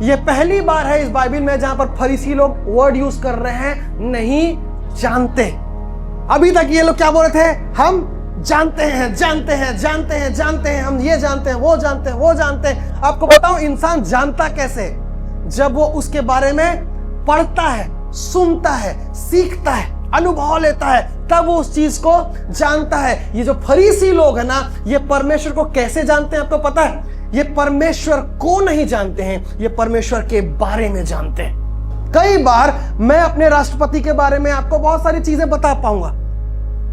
यह पहली बार है इस बाइबल में जहां पर फरीसी लोग वर्ड यूज कर रहे हैं, नहीं जानते। अभी तक ये लोग क्या बोल रहे थे? हम जानते हैं, जानते हैं, जानते हैं, जानते हैं, हम ये जानते हैं, वो जानते हैं, वो जानते हैं। आपको बताऊं, इंसान जानता कैसे? जब वो उसके बारे में पढ़ता है, सुनता है, सीखता है, अनुभव लेता है, तब वो उस चीज को जानता है। ये जो फरीसी लोग है ना, ये परमेश्वर को कैसे जानते हैं आपको पता है? ये परमेश्वर को नहीं जानते हैं, ये परमेश्वर के बारे में जानते हैं। कई बार मैं अपने राष्ट्रपति के बारे में आपको बहुत सारी चीजें बता पाऊंगा।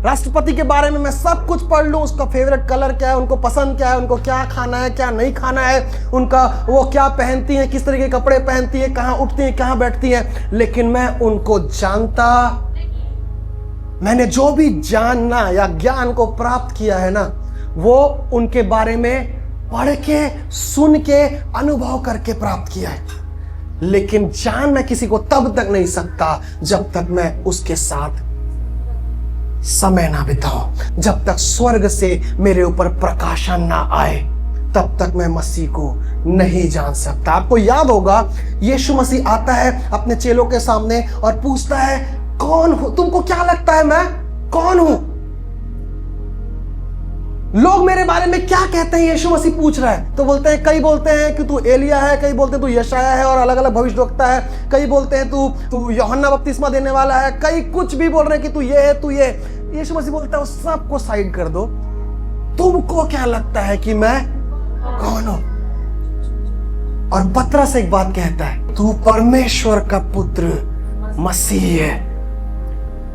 राष्ट्रपति के बारे में मैं सब कुछ पढ़ लूं, उसका फेवरेट कलर क्या है, उनको पसंद क्या है, उनको क्या खाना है, क्या नहीं खाना है, उनका वो क्या पहनती है, किस तरह के कपड़े पहनती है, कहां उठती है, कहां बैठती है, लेकिन मैं उनको जानता। मैंने जो भी जानना या ज्ञान को प्राप्त किया है ना, वो उनके बारे में पढ़ के, सुन के, अनुभव करके प्राप्त किया है, लेकिन जान मैं किसी को तब तक नहीं सकता जब तक मैं उसके साथ समय ना बिताऊं, जब तक स्वर्ग से मेरे ऊपर प्रकाशन ना आए, तब तक मैं मसीह को नहीं जान सकता। आपको याद होगा, यीशु मसीह आता है अपने चेलों के सामने और पूछता है, कौन हो तुमको, क्या लगता है मैं कौन हूं? लोग मेरे बारे में क्या कहते हैं? यीशु मसीह पूछ रहा है। तो बोलते हैं, कई बोलते हैं कि तू एलिया है, कई बोलते हैं तू यशाया है और अलग अलग भविष्यद्वक्ता है, कई बोलते हैं तू यूहन्ना बपतिस्मा देने वाला है, कई कुछ भी बोल रहे हैं कि तू ये है, तू ये। यीशु मसीह बोलता है, उस सबको साइड कर दो, तुमको क्या लगता है कि मैं कौन हूं? और पतरस एक बात कहता है, तू परमेश्वर का पुत्र मसीह है।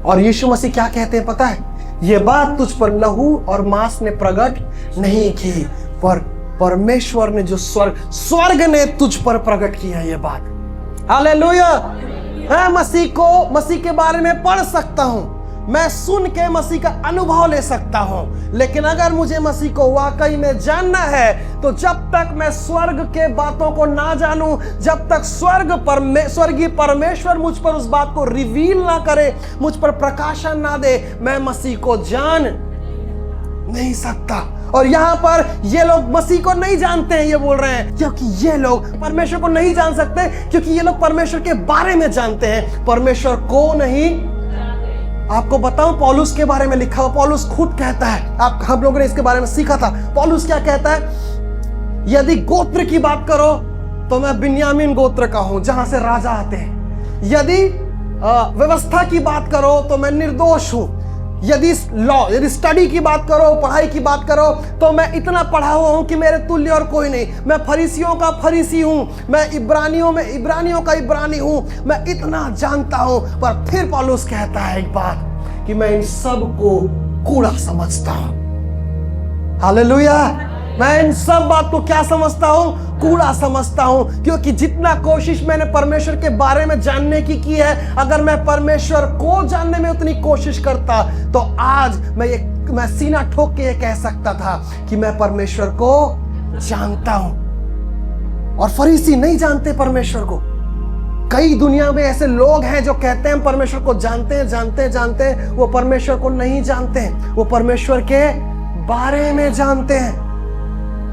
और यीशु मसीह क्या कहते हैं पता है? ये बात तुझ पर लहू और मांस ने प्रकट नहीं की, पर परमेश्वर ने जो स्वर्ग ने तुझ पर प्रकट किया। ये बात हालेलुया। मैं मसीह के बारे में पढ़ सकता हूं, मैं सुन के मसीह का अनुभव ले सकता हूं, लेकिन अगर मुझे मसीह को वाकई में जानना है तो जब तक मैं स्वर्ग के बातों को ना जानूं, जब तक स्वर्गीय परमेश्वर मुझ पर उस बात को रिवील ना करे, मुझ पर प्रकाशन ना दे, मैं मसीह को जान नहीं सकता। और यहां पर ये लोग मसीह को नहीं जानते हैं, ये बोल रहे हैं, क्योंकि ये लोग परमेश्वर को नहीं जान सकते, क्योंकि ये लोग परमेश्वर के बारे में जानते हैं, परमेश्वर को नहीं। आपको बताऊं, पौलुस के बारे में लिखा हुआ, पौलुस खुद कहता है, हम लोगों ने इसके बारे में सीखा था। पौलुस क्या कहता है? यदि गोत्र की बात करो तो मैं बिन्यामीन गोत्र का हूं, जहां से राजा आते हैं। यदि व्यवस्था की बात करो तो मैं निर्दोष हूं। यदि स्टडी की बात करो, पढ़ाई की बात करो, तो मैं इतना पढ़ा हुआ हूं कि मेरे तुल्य और कोई नहीं। मैं फरीसियों का फरीसी हूं, मैं इब्रानियों का इब्रानी हूं, मैं इतना जानता हूं। पर फिर पौलुस कहता है एक बात, कि मैं इन सब को कूड़ा समझता हूं। हालेलुया। मैं इन सब बात को क्या समझता हूं? कूड़ा समझता हूं, क्योंकि जितना कोशिश मैंने परमेश्वर के बारे में जानने की है, अगर मैं परमेश्वर को जानने में उतनी कोशिश करता तो आज मैं सीना ठोक के ये कह सकता था कि मैं परमेश्वर को जानता हूं। और फरीसी नहीं जानते परमेश्वर को। कई दुनिया में ऐसे लोग हैं जो कहते हैं परमेश्वर को जानते हैं, वो परमेश्वर को नहीं जानते हैं, वो परमेश्वर के बारे में जानते हैं।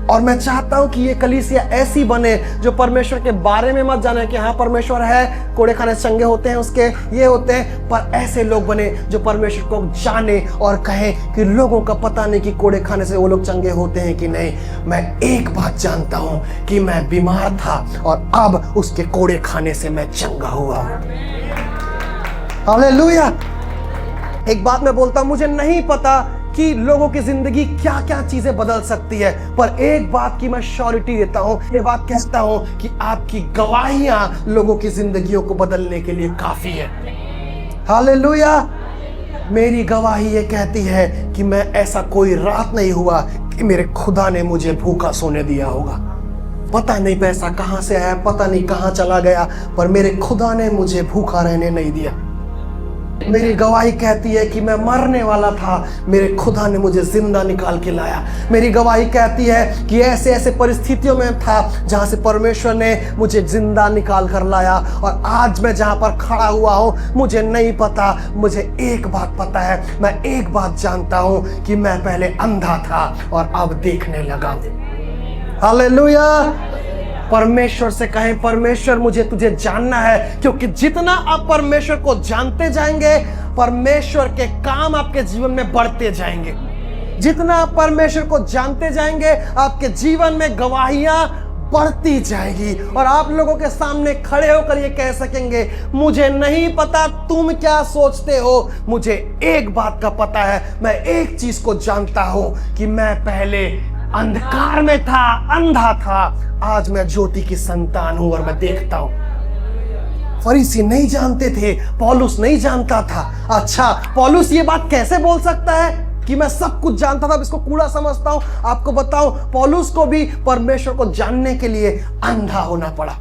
और मैं चाहता हूं कि ये कलीसिया ऐसी बने जो परमेश्वर के बारे में मत जाने कि हाँ परमेश्वर है, कोड़े खाने चंगे होते हैं उसके, ये होते हैं, पर ऐसे लोग बने जो परमेश्वर को जाने और कहें कि लोगों का पता नहीं कि कोड़े खाने से वो लोग चंगे होते हैं कि नहीं। मैं एक बात जानता हूं कि मैं बीमार था और अब उसके कोड़े खाने से मैं चंगा हुआ हूं। हालेलुया। एक बात मैं बोलता हूं, मुझे नहीं पता कि लोगों की जिंदगी क्या क्या चीजें बदल सकती है, पर एक बात की मैं श्योरिटी देता हूं, ये बात कहता हूं कि आपकी गवाहियां लोगों की जिंदगियों को बदलने के लिए काफी है। हालेलुया। मेरी गवाही ये कहती है कि मैं ऐसा कोई रात नहीं हुआ कि मेरे खुदा ने मुझे भूखा सोने दिया होगा। पता नहीं पैसा कहां से आया, पता नहीं कहां चला गया, पर मेरे खुदा ने मुझे भूखा रहने नहीं दिया। मेरी गवाही कहती है कि मैं मरने वाला था, मेरे खुदा ने मुझे जिंदा निकाल के लाया। मेरी गवाही कहती है कि ऐसे ऐसे परिस्थितियों में था जहां से परमेश्वर ने मुझे जिंदा निकाल कर लाया, और आज मैं जहां पर खड़ा हुआ हूं मुझे नहीं पता, मुझे एक बात पता है, मैं एक बात जानता हूं कि मैं पहले अंधा था और अब देखने लगा। हालेलुया। परमेश्वर से कहें, परमेश्वर मुझे तुझे जानना है, क्योंकि जितना आप परमेश्वर को जानते जाएंगे, परमेश्वर के काम आपके जीवन में बढ़ते जाएंगे। जितना आप परमेश्वर को जानते जाएंगे, आपके जीवन में गवाहियां बढ़ती जाएगी, और आप लोगों के सामने खड़े होकर ये कह सकेंगे, मुझे नहीं पता तुम क्या सोचते हो, मुझे एक बात का पता है, मैं एक चीज को जानता हूं कि मैं पहले अंधकार में था, अंधा था, आज मैं ज्योति की संतान हूं और मैं देखता हूं। फरीसी नहीं जानते थे, पौलुस नहीं जानता था। अच्छा, पौलुस ये बात कैसे बोल सकता है कि मैं सब कुछ जानता था, इसको कूड़ा समझता हूं? आपको बताऊं, पौलुस को भी परमेश्वर को जानने के लिए अंधा होना पड़ा।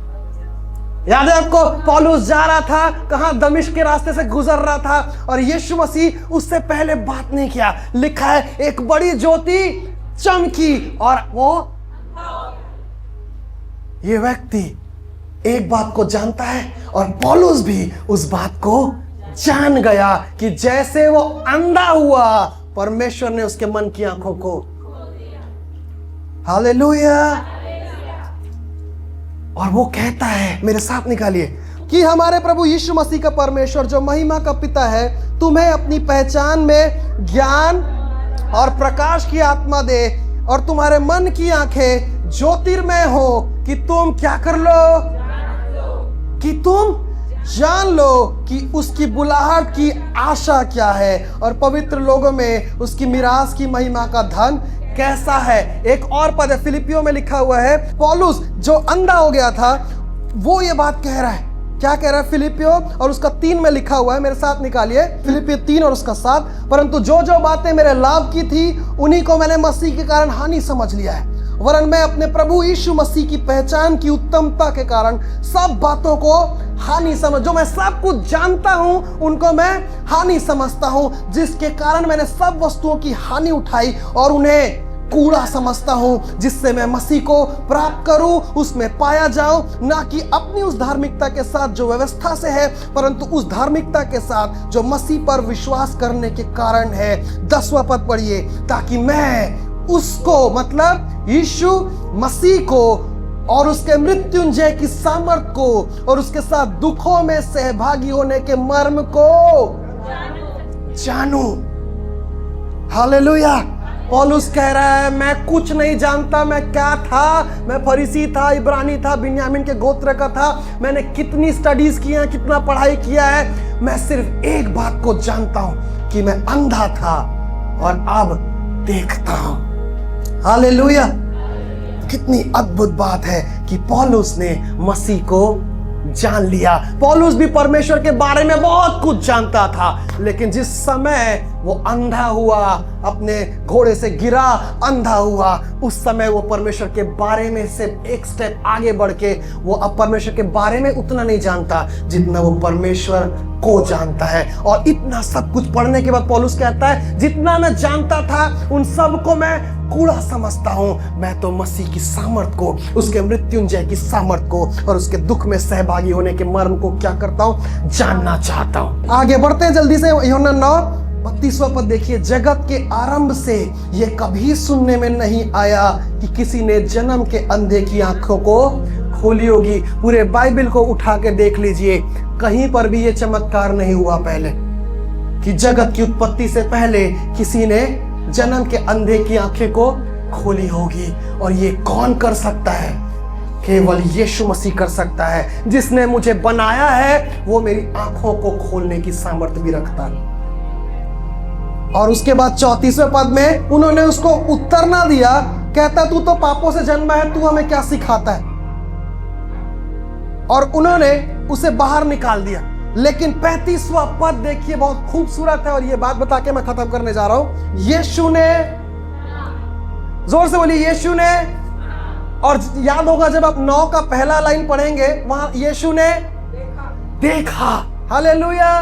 याद है आपको, पौलुस जा रहा था कहां? दमिश्क के रास्ते से गुजर रहा था, और यीशु मसीह उससे पहले बात नहीं किया। लिखा है एक बड़ी ज्योति चमकी और वो ये व्यक्ति एक बात को जानता है और पौलुस भी उस बात को जान गया कि जैसे वो अंधा हुआ, परमेश्वर ने उसके मन की आंखों को, हालेलुया। और वो कहता है, मेरे साथ निकालिए, कि हमारे प्रभु यीशु मसीह का परमेश्वर जो महिमा का पिता है, तुम्हें अपनी पहचान में ज्ञान और प्रकाश की आत्मा दे और तुम्हारे मन की आंखें ज्योतिर्मय हो कि तुम क्या कर लो, कि तुम जान लो कि उसकी बुलाहट की आशा क्या है और पवित्र लोगों में उसकी मिरास की महिमा का धन कैसा है। एक और पद है, फिलिपियों में लिखा हुआ है, पौलुस जो अंधा हो गया था वो ये बात कह रहा है। क्या कह रहा है? फिलिपियों और उसका 3 में लिखा हुआ है, मेरे साथ निकालिए, फिलिपियों 3 और उसका 7। परंतु जो जो बातें मेरे लाभ की थी उन्हीं को मैंने मसीह के कारण हानि समझ लिया है, वरन मैं अपने प्रभु यीशु मसीह की पहचान की उत्तमता के कारण सब बातों को हानि समझ, जो मैं सब कुछ जानता हूं उनको मैं हानि समझता हूं, जिसके कारण मैंने सब वस्तुओं की हानि उठाई और उन्हें कूड़ा समझता हूं, जिससे मैं मसीह को प्राप्त करूं, उसमें पाया जाऊं, ना कि अपनी उस धार्मिकता के साथ जो व्यवस्था से है, परंतु उस धार्मिकता के साथ जो मसीह पर विश्वास करने के कारण है। 10वां पद पढ़िए, ताकि मैं उसको, मतलब यीशु मसीह को और उसके मृत्युंजय की सामर्थ को और उसके साथ दुखों में सहभागी होने के मर्म को जानूं। हालेलुया। पौलुस कह रहा है, मैं कुछ नहीं जानता, मैं क्या था, मैं फरीसी था, इब्रानी था, बिन्यामीन के गोत्र का था, मैंने कितनी स्टडीज की हैं, कितना पढ़ाई किया है, मैं सिर्फ एक बात को जानता हूं कि मैं अंधा था और अब देखता हूं। हालेलुया। कितनी अद्भुत बात है कि पौलुस ने मसीह को जान लिया। पौलुस भी परमेश्वर के बारे में बहुत कुछ जानता था, लेकिन जिस समय वो अंधा हुआ, अपने घोड़े से गिरा, अंधा हुआ, उस समय वो परमेश्वर के बारे में से एक स्टेप आगे बढ़ के वो अब परमेश्वर के बारे में उतना नहीं जानता जितना वो परमेश्वर को जानता है। और इतना सब कुछ पढ़ने के बाद पौलुस कहता है, जितना मैं जानता था उन सब को मैं कूड़ा समझता हूं, मैं तो मसीह की सामर्थ को, उसके मृत्युंजय की सामर्थ को और उसके दुख में सहभागी होने के मर्म को क्या करता हूं, जानना चाहता हूं। आगे बढ़ते हैं जल्दी से, यूहन्ना 9:32 पद देखिए, जगत के आरंभ से ये कभी सुनने में नहीं आया कि किसी ने जन्म के अंधे की आंखों को खोली होगी। पूरे बाइबल को उठा के देख लीजिए, कहीं पर भी ये चमत्कार नहीं हुआ पहले कि जगत की उत्पत्ति से पहले किसी ने जन्म के अंधे की आंखें को खोली होगी। और ये कौन कर सकता है? केवल यीशु मसीह कर सकता है। जिसने मुझे बनाया है वो मेरी आंखों को खोलने की सामर्थ्य भी रखता है। और उसके बाद 34वें पद में उन्होंने उसको उत्तर ना दिया, कहता तू तो पापों से जन्मा है, तू हमें क्या सिखाता है, और उन्होंने उसे बाहर निकाल दिया। लेकिन 35वां पद देखिए, बहुत खूबसूरत है और ये बात बता के मैं खत्म करने जा रहा हूं। यीशु ने, जोर से बोलिए, यीशु ने, और याद होगा जब आप 9 का पहला लाइन पढ़ेंगे वहां यीशु ने देखा। हालेलुया।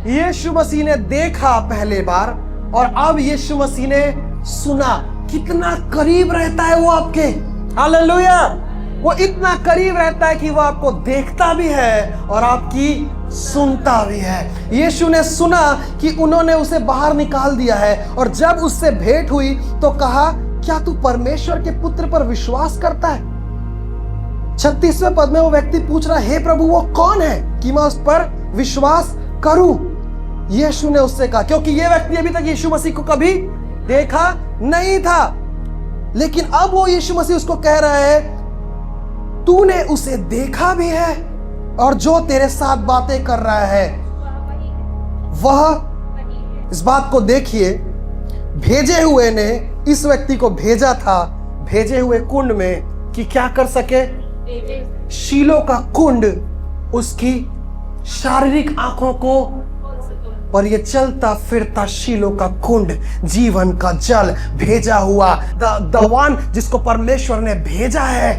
यीशु मसीह ने देखा पहले बार और अब यीशु मसीह ने सुना। कितना करीब रहता है वो आपके। हालेलुया। वो इतना करीब रहता है कि वो आपको देखता भी है और आपकी सुनता भी है। यीशु ने सुना कि उन्होंने उसे बाहर निकाल दिया है और जब उससे भेंट हुई तो कहा, क्या तू परमेश्वर के पुत्र पर विश्वास करता है? 36वें पद में वो व्यक्ति पूछ रहा है, हे प्रभु वो कौन है कि मैं उस पर विश्वास करूं? यीशु ने उससे कहा, क्योंकि ये व्यक्ति अभी तक यीशु मसीह को कभी देखा नहीं था, लेकिन अब वो यीशु मसीह उसको कह रहा है, तूने उसे देखा भी है और जो तेरे साथ बातें कर रहा है वह, इस बात को देखिए, भेजे हुए ने इस व्यक्ति को भेजा था भेजे हुए कुंड में कि क्या कर सके? शीलो का कुंड उसकी शारीरिक आंखों को, पर ये चलता फिरता शीलो का कुंड, जीवन का जल भेजा हुआ, द वन जिसको परमेश्वर ने भेजा है।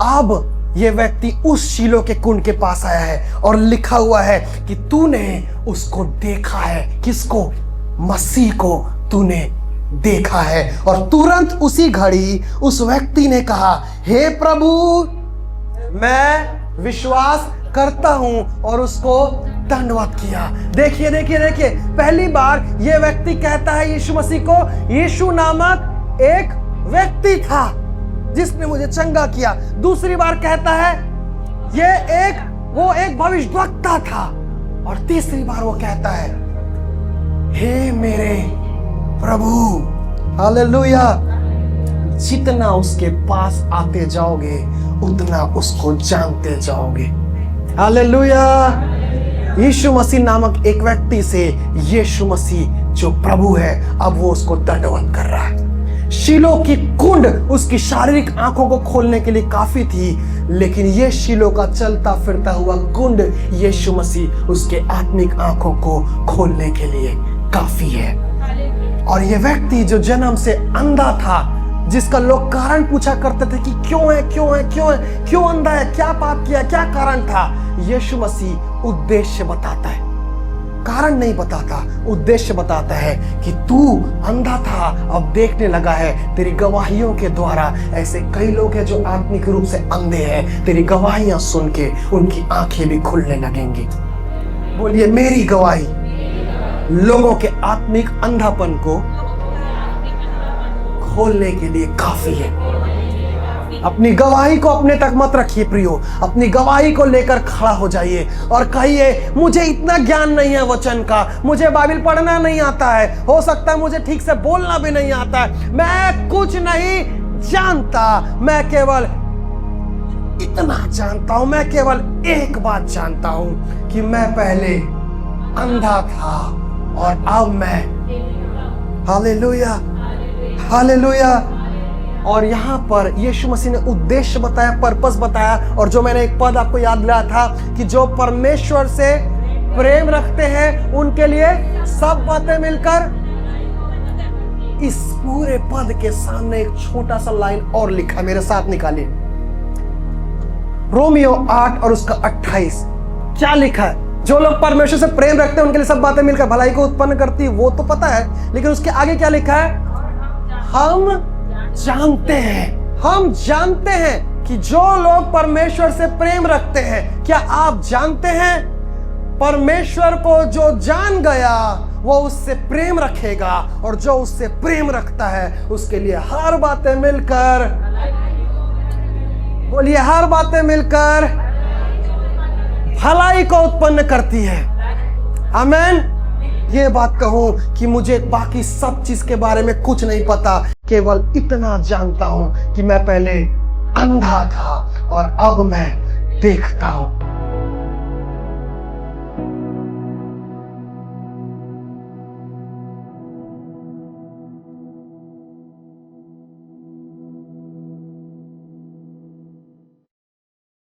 अब ये व्यक्ति उस शीलो के कुंड के पास आया है और लिखा हुआ है कि तूने उसको देखा है। किसको? मसीह को तूने देखा है। और तुरंत उसी घड़ी उस व्यक्ति ने कहा, हे प्रभु, मैं विश्वास करता हूं, और उसको दंडवत किया। देखिए देखिए देखिए, पहली बार यह व्यक्ति कहता है यीशु मसीह को, यीशु नामक एक व्यक्ति था जिसने मुझे चंगा किया। दूसरी बार कहता है वो एक भविष्यवक्ता था। और तीसरी बार वो कहता है, हे मेरे प्रभु। हालेलुया। जितना उसके पास आते जाओगे उतना उसको जानते जाओगे। हालेलुया। यीशु मसीह नामक एक व्यक्ति से यीशु मसीह जो प्रभु है, अब वो उसको दंडवत कर रहा है। शीलो की कुंड उसकी शारीरिक आंखों को खोलने के लिए काफी थी, लेकिन यह शीलो का चलता फिरता हुआ कुंड यीशु मसीह उसके आत्मिक आंखों को खोलने के लिए काफी है। और यह व्यक्ति जो जन्म से अंधा था, जिसका लोग कारण पूछा करते थे कि क्यों अंधा है, क्या पाप किया, क्या कारण था, यीशु मसीह उद्देश्य बताता है। कारण नहीं बताता, उद्देश्य बताता है कि तू अंधा था, अब देखने लगा है। तेरी गवाहियों के द्वारा ऐसे कई लोग हैं जो आत्मिक रूप से अंधे हैं, तेरी गवाहियां सुन के उनकी आंखें भी खुलने लगेंगी। बोलिए, मेरी गवाही लोगों के आत्मिक अंधापन को खोलने के लिए काफी है। अपनी गवाही को अपने तक मत रखिए प्रियो, अपनी गवाही को लेकर खड़ा हो जाइए और कहिए, मुझे इतना ज्ञान नहीं है वचन का, मुझे बाइबल पढ़ना नहीं आता है, हो सकता है मुझे ठीक से बोलना भी नहीं आता है, मैं कुछ नहीं जानता, मैं केवल इतना जानता हूं, मैं केवल एक बात जानता हूं कि मैं पहले अंधा था और अब मैं। Hallelujah, hallelujah. और यहां पर यीशु मसीह ने उद्देश्य बताया, पर्पस बताया, और जो मैंने एक पद आपको याद दिलाया था कि जो परमेश्वर से प्रेम रखते हैं उनके लिए सब बातें मिलकर। इस पूरे पद के सामने एक छोटा सा लाइन और लिखा, मेरे साथ निकालिए। रोमियो 8 और उसका 28 क्या लिखा है? जो लोग परमेश्वर से प्रेम रखते हैं उनके लिए सब बातें मिलकर भलाई को उत्पन्न करती, वो तो पता है, लेकिन उसके आगे क्या लिखा है? हम जानते हैं कि जो लोग परमेश्वर से प्रेम रखते हैं। क्या आप जानते हैं? परमेश्वर को जो जान गया वो उससे प्रेम रखेगा, और जो उससे प्रेम रखता है उसके लिए हर बातें मिलकर, बोलिए, हर बातें मिलकर भलाई को उत्पन्न करती है। आमीन। ये बात कहूं कि मुझे बाकी सब चीज के बारे में कुछ नहीं पता, केवल इतना जानता हूं कि मैं पहले अंधा था और अब मैं देखता हूं।